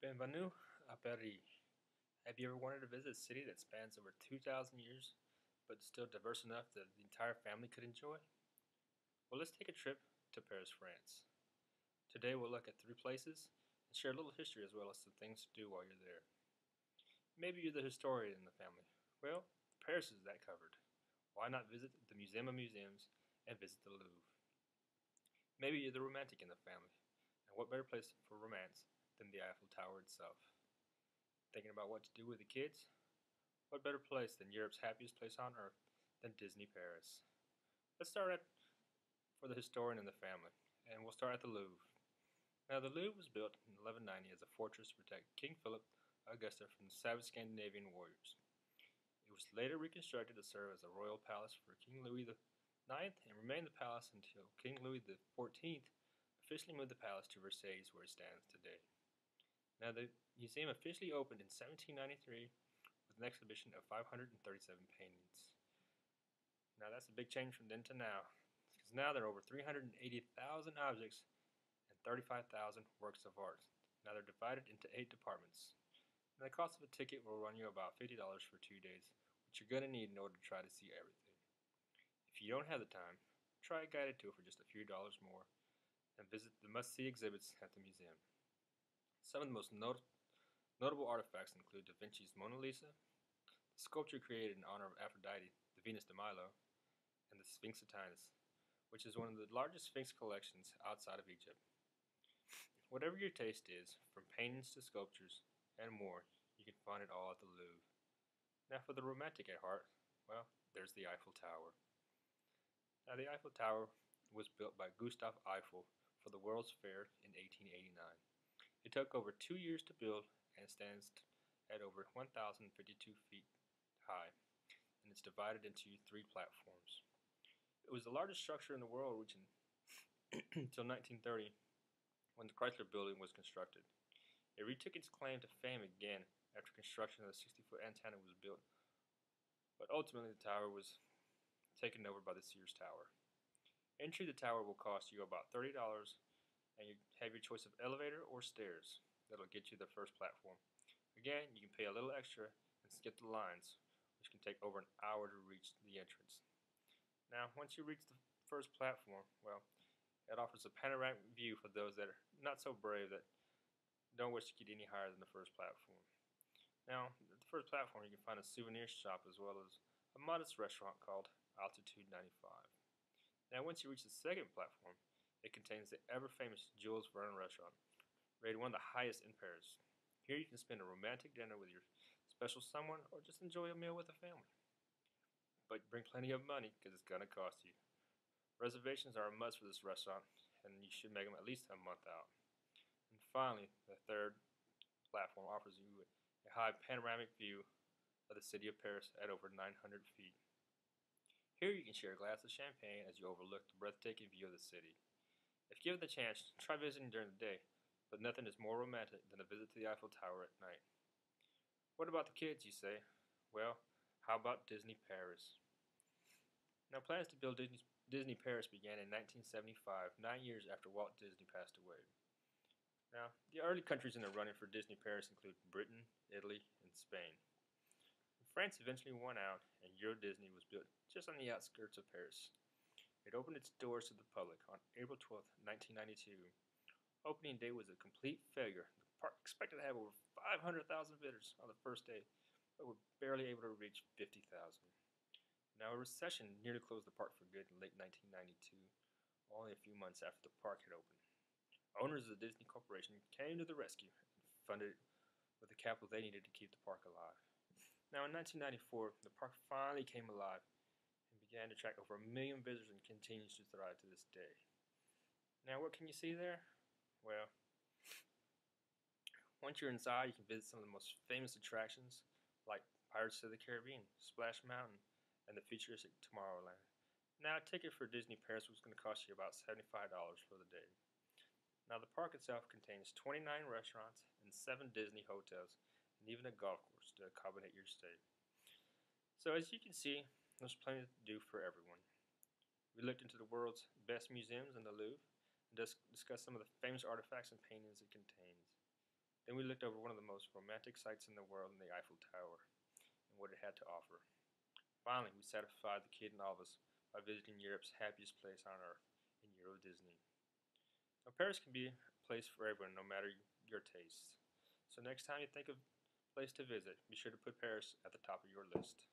Bienvenue à Paris. Have you ever wanted to visit a city that spans over 2,000 years, but still diverse enough that the entire family could enjoy? Well, let's take a trip to Paris, France. Today we'll look at three places and share a little history as well as some things to do while you're there. Maybe you're the historian in the family. Well, Paris is that covered. Why not visit the Museum of Museums and visit the Louvre? Maybe you're the romantic in the family. And what better place for romance than the Eiffel Tower itself? Thinking about what to do with the kids? What better place than Europe's happiest place on earth than Disney Paris? Let's start at for the historian in the family, and we'll start at the Louvre. Now, the Louvre was built in 1190 as a fortress to protect King Philip Augusta from the savage Scandinavian warriors. It was later reconstructed to serve as a royal palace for King Louis the IX and remained the palace until King Louis the XIV officially moved the palace to Versailles, where it stands today. Now, the museum officially opened in 1793 with an exhibition of 537 paintings. Now, that's a big change from then to now, because now there are over 380,000 objects and 35,000 works of art. Now, they're divided into 8 departments. And the cost of a ticket will run you about $50 for 2 days, which you're going to need in order to try to see everything. If you don't have the time, try a guided tour for just a few dollars more and visit the must-see exhibits at the museum. Some of the most notable artifacts include Da Vinci's Mona Lisa, the sculpture created in honor of Aphrodite, the Venus de Milo, and the Sphinx of Titus, which is one of the largest Sphinx collections outside of Egypt. Whatever your taste is, from paintings to sculptures and more, you can find it all at the Louvre. Now for the romantic at heart, well, there's the Eiffel Tower. Now the Eiffel Tower was built by Gustave Eiffel for the World's Fair in 1889. It took over 2 years to build and stands at over 1,052 feet high, and it's divided into 3 platforms. It was the largest structure in the world, reaching until 1930, when the Chrysler Building was constructed. It retook its claim to fame again after construction of the 60-foot antenna was built, but ultimately the tower was taken over by the Sears Tower. Entry to the tower will cost you about $30, and you have your choice of elevator or stairs that'll get you to the first platform. Again, you can pay a little extra and skip the lines, which can take over an hour to reach the entrance. Now, once you reach the first platform, well, it offers a panoramic view for those that are not so brave that don't wish to get any higher than the first platform. Now, at the first platform, you can find a souvenir shop as well as a modest restaurant called Altitude 95. Now, once you reach the second platform, it contains the ever-famous Jules Verne restaurant, rated one of the highest in Paris. Here you can spend a romantic dinner with your special someone or just enjoy a meal with the family. But bring plenty of money because it's going to cost you. Reservations are a must for this restaurant, and you should make them at least a month out. And finally, the third platform offers you a high panoramic view of the city of Paris at over 900 feet. Here you can share a glass of champagne as you overlook the breathtaking view of the city. If given the chance, try visiting during the day, but nothing is more romantic than a visit to the Eiffel Tower at night. What about the kids, you say? Well, how about Disney Paris? Now, plans to build Disney Paris began in 1975, 9 years after Walt Disney passed away. Now, the early countries in the running for Disney Paris include Britain, Italy, and Spain. France eventually won out, and Euro Disney was built just on the outskirts of Paris. It opened its doors to the public on April 12, 1992. Opening day was a complete failure. The park expected to have over 500,000 visitors on the first day, but were barely able to reach 50,000. Now, a recession nearly closed the park for good in late 1992, only a few months after the park had opened. Owners of the Disney Corporation came to the rescue and funded it with the capital they needed to keep the park alive. Now, in 1994, the park finally came alive and began to attract over 1 million visitors and continues to thrive to this day. Now, what can you see there? Well, once you're inside, you can visit some of the most famous attractions like Pirates of the Caribbean, Splash Mountain, and the futuristic Tomorrowland. Now, a ticket for Disney Paris was going to cost you about $75 for the day. Now, the park itself contains 29 restaurants and 7 Disney hotels, and even a golf course to accommodate your stay. So, as you can see, there's plenty to do for everyone. We looked into the world's best museums in the Louvre and discussed some of the famous artifacts and paintings it contains. Then we looked over one of the most romantic sights in the world in the Eiffel Tower and what it had to offer. Finally, we satisfied the kid in all of us by visiting Europe's happiest place on earth in Euro Disney. Now, Paris can be a place for everyone, no matter your tastes. So next time you think of a place to visit, be sure to put Paris at the top of your list.